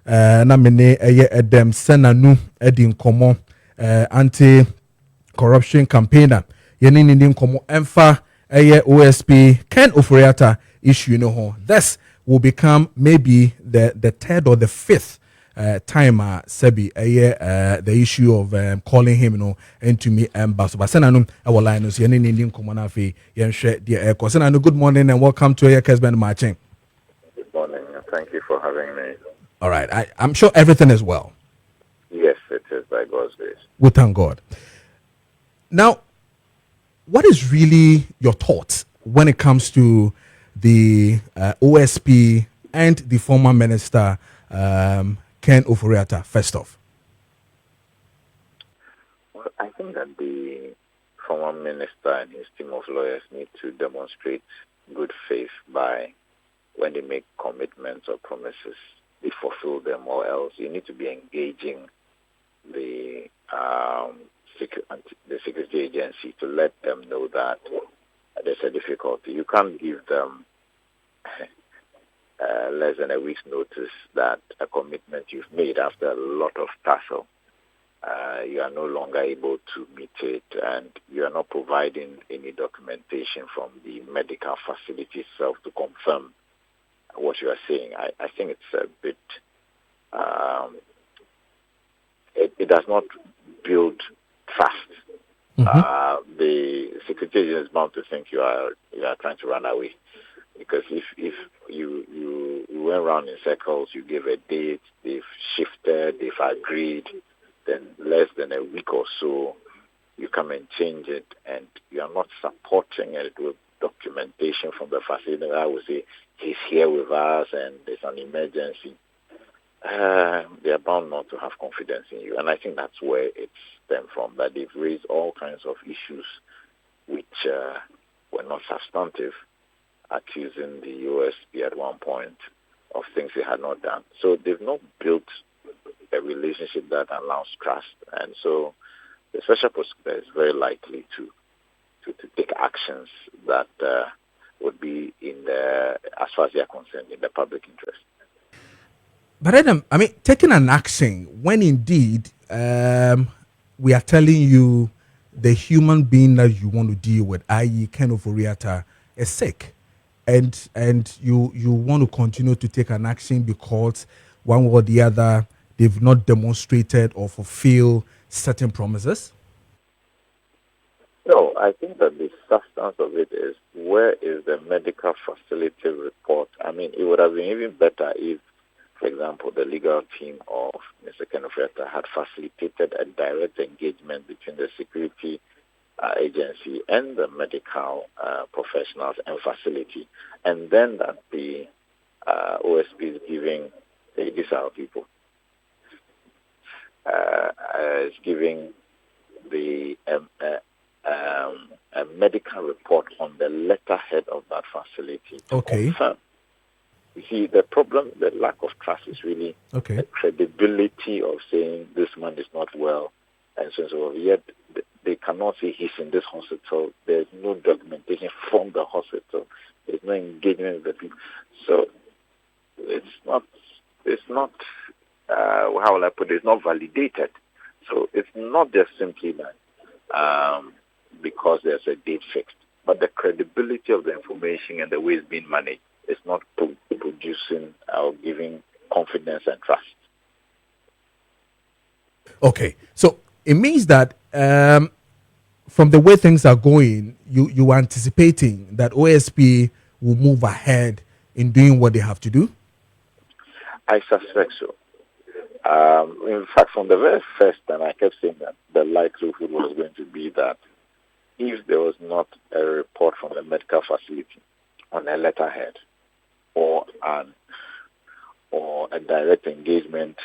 na mene edem senanu edi nkomo anti corruption campaigner yeni nindi nkomo emfa OSP Ken Ofori-Atta issue no ho. This will become maybe the third or the fifth time Sebi the issue of calling him into me so but senanu our line so yeni nindi nkomo na fe yen hwe de senanu. Good morning and welcome to Kessben Marching. Good morning. Thank you for having me. All right. I'm sure everything is well. Yes, it is by God's grace. We thank God. Now, what is really your thoughts when it comes to the OSP and the former minister, Ken Ofori-Atta, first off? Well, I think that the former minister and his team of lawyers need to demonstrate good faith by when they make commitments or promises, they fulfill them, or else you need to be engaging the security agency to let them know that there's a difficulty. You can't give them less than a week's notice that a commitment you've made after a lot of tussle, you are no longer able to meet it, and you are not providing any documentation from the medical facility itself to confirm what you are saying. I think it's a bit, it does not build trust. Mm-hmm. The security agent is bound to think you are trying to run away, because if you went around in circles, you gave a date, they've shifted, they've agreed, then less than a week or so, you come and change it, and you are not supporting it with documentation from the facility. I would say he's here with us and there's an emergency. They are bound not to have confidence in you, and I think that's where it stems from. That they've raised all kinds of issues which were not substantive, accusing the USP at one point of things they had not done. So they've not built a relationship that allows trust, and so the special prosecutor is very likely to take actions that would be in the, as far as they are concerned, in the public interest. But Adam, I mean, taking an action when indeed we are telling you the human being that you want to deal with, i.e. Ken Ofori-Atta, is sick, and you want to continue to take an action because one or the other they've not demonstrated or fulfilled certain promises? No, I think that the substance of it is, where is the medical facility report? I mean, it would have been even better if, for example, the legal team of Mr. Ken Ofori-Atta had facilitated a direct engagement between the security agency and the medical professionals and facility, and then that the OSP is giving, these are our people, is giving the a medical report on the letterhead of that facility to confirm. You see, the problem, the lack of trust is really the credibility of saying this man is not well, and so on. So yet they cannot say he's in this hospital. There's no documentation from the hospital. There's no engagement with the people. So it's not. How will I put it? It's not validated. So it's not just simply that because there's a date fixed, but the credibility of the information and the way it's being managed is not producing or giving confidence and trust. Okay, so it means that from the way things are going, you are anticipating that OSP will move ahead in doing what they have to do? I suspect so. In fact, from the very first time, I kept saying that the likelihood was going to be that if there was not a report from the medical facility on a letterhead or a direct engagement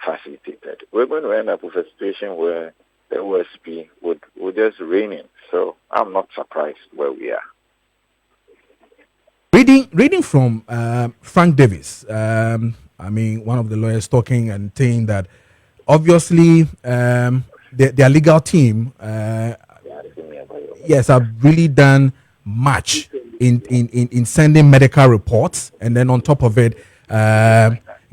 facilitated, we're going to end up with a situation where the OSP would just rein in. So I'm not surprised where we are. Reading from Frank Davis, I mean, one of the lawyers talking and saying that obviously their legal team, yes, have really done much in sending medical reports, and then on top of it,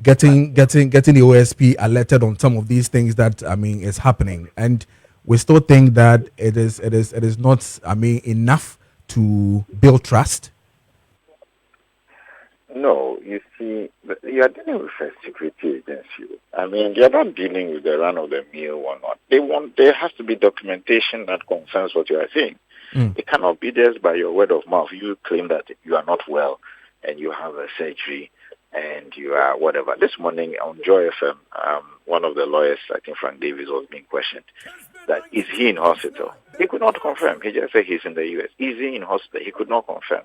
getting the OSP alerted on some of these things that is happening, and we still think that it is not enough to build trust. No, you see, you are dealing with a security agency. They are not dealing with the run of the mill or not. There has to be documentation that confirms what you are saying. It cannot be just by your word of mouth. You claim that you are not well and you have a surgery and you are whatever. This morning on Joy FM, one of the lawyers, I think Frank Davis, was being questioned that is he in hospital? He could not confirm. He just said he's in the US. Is he in hospital? He could not confirm.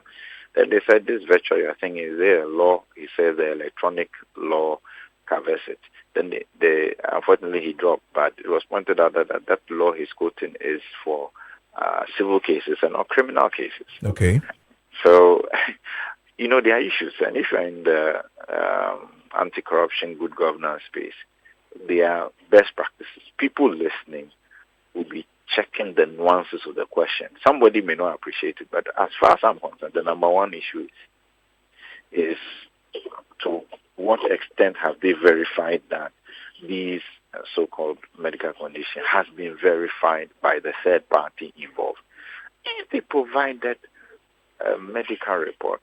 Then they said this virtual thing, is there a law? He said the electronic law covers it. Then they unfortunately he dropped, but it was pointed out that law he's quoting is for civil cases and not criminal cases. Okay. So, there are issues. And if you're in the anti-corruption, good governance space, there are best practices. People listening will be checking the nuances of the question. Somebody may not appreciate it, but as far as I'm concerned, the number one issue is to what extent have they verified that these so-called medical condition has been verified by the third party involved. If they provided a medical report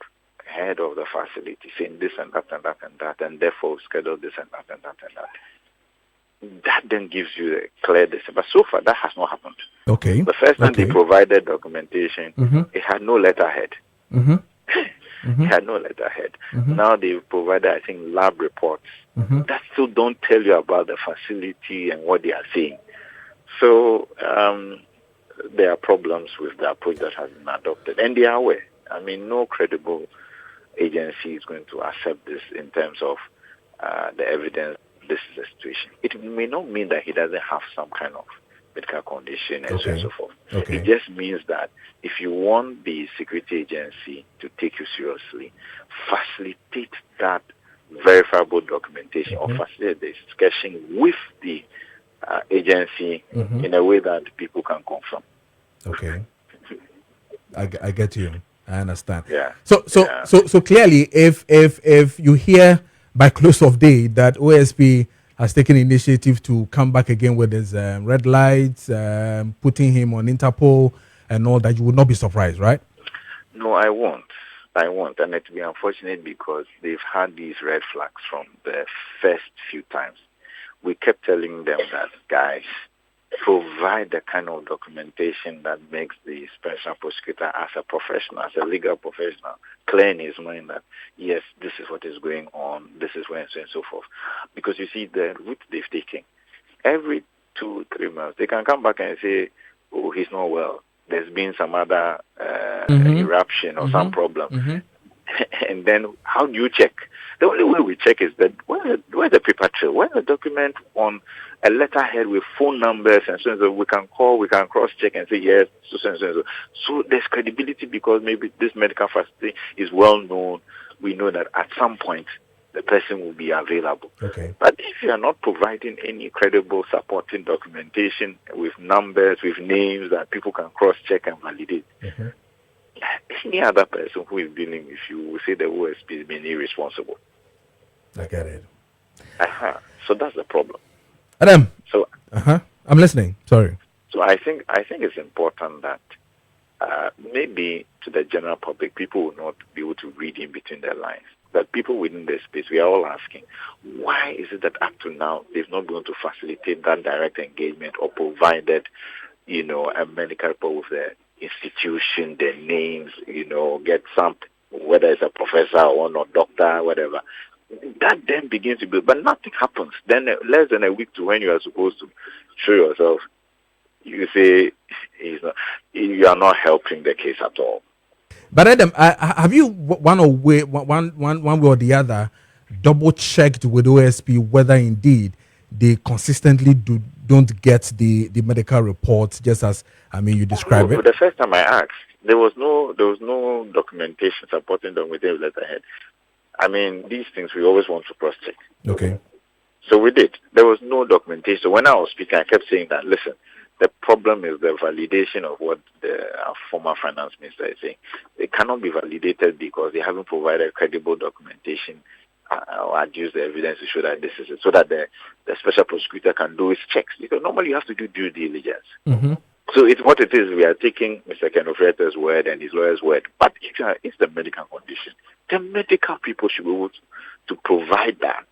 ahead of the facility saying this and that and that and that, and therefore schedule this and that and that and that, that then gives you a clear decision. But so far, that has not happened. Okay. The first time they provided documentation, it had no letterhead. It had no letterhead. Now they've provided, I think, lab reports that still don't tell you about the facility and what they are saying. So there are problems with the approach that has been adopted. And they are aware. No credible agency is going to accept this in terms of the evidence. This is the situation. It may not mean that he doesn't have some kind of medical condition and so on and so forth. It just means that if you want the security agency to take you seriously, facilitate that verifiable documentation or facilitate the discussion with the agency in a way that people can confirm. Okay. I get you. I understand. Yeah. So clearly, if you hear by close of day that OSP has taken initiative to come back again with his red lights, putting him on Interpol and all that, you would not be surprised, right? No, I won't. And it will be unfortunate because they've had these red flags from the first few times. We kept telling them that, guys, provide the kind of documentation that makes the special prosecutor as a professional, as a legal professional, clear in his mind that, yes, this is what is going on, this is when, so and so forth. Because you see, the route they've taken, every 2-3 months, they can come back and say, oh, he's not well. There's been some other eruption or some problem. And then how do you check? The only way we check is that where's the paper trail? Where's the document on a letterhead with phone numbers and so on? So we can call, we can cross-check and say, yes, so and so and so. So there's credibility because maybe this medical facility is well known. We know that at some point the person will be available. Okay. But if you are not providing any credible supporting documentation with numbers, with names that people can cross-check and validate, any other person who is dealing with you will say the OSP is being irresponsible. I get it. So that's the problem. Adam. So I'm listening. Sorry. So I think it's important that maybe to the general public, people will not be able to read in between their lines. That people within the space, we are all asking, why is it that up to now they've not been able to facilitate that direct engagement or provided, a medical report with the institution, their names, get some, whether it's a professor or not, doctor, whatever. That then begins to build, but nothing happens. Then less than a week to when you are supposed to show yourself, you say you are not helping the case at all. But Adam, have you one way or the other double checked with OSP whether indeed they consistently don't get the medical reports just as you describe it? The first time I asked, there was no documentation supporting them with a letterhead. These things we always want to cross-check. Okay. So we did. There was no documentation. So when I was speaking, I kept saying that, listen, the problem is the validation of what our former finance minister is saying. It cannot be validated because they haven't provided credible documentation adduce the evidence to show that this is it, so that the special prosecutor can do his checks. Because normally you have to do due diligence. Mm-hmm. So it's what it is. We are taking Mr. Ken Ofori-Atta's word and his lawyer's word. But it's the medical condition. The medical people should be able to provide that,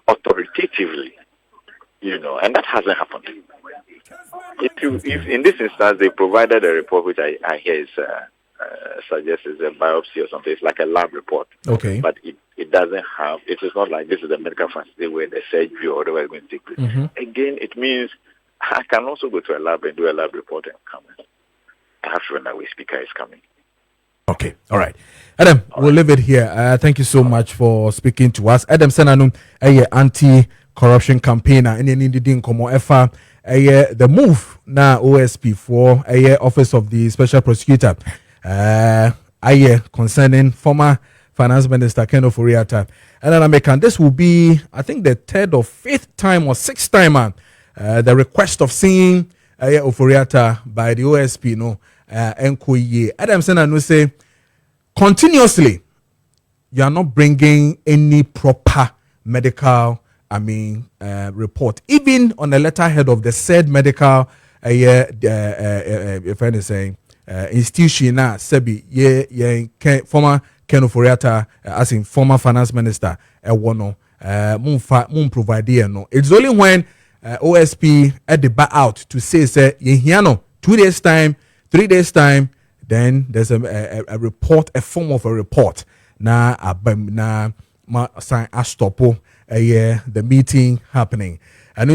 authoritatively, and that hasn't happened. If in this instance they provided a report which I hear is suggests is a biopsy or something, it's like a lab report. Okay. But it doesn't have. It is not like this is a medical facility where the surgery or whatever is going to take place. Mm-hmm. Again, it means I can also go to a lab and do a lab report and come in. I have to run away. Speaker is coming. Okay, all right. Adam, we'll leave it here. Thank you so much for speaking to us. Adam Senanum, a anti-corruption campaigner, and in the Dinkomo FA, the move now OSP for Office of the Special Prosecutor, concerning former Finance Minister Ken Ofori-Atta. And then this will be, I think, the third or fifth time or sixth time, the request of seeing Ofori-Atta by the OSP, Nkoye. Adam Senanum say, continuously, you are not bringing any proper medical, report. Even on the letterhead of the said medical, if I saying, institution, Sebi, former Ken Ofori-Atta, as in former finance minister, moon provide no. It's only when OSP at the back out to say 2 days time, 3 days time, then there's a report, a form of a report. Na sign astopo the meeting happening. And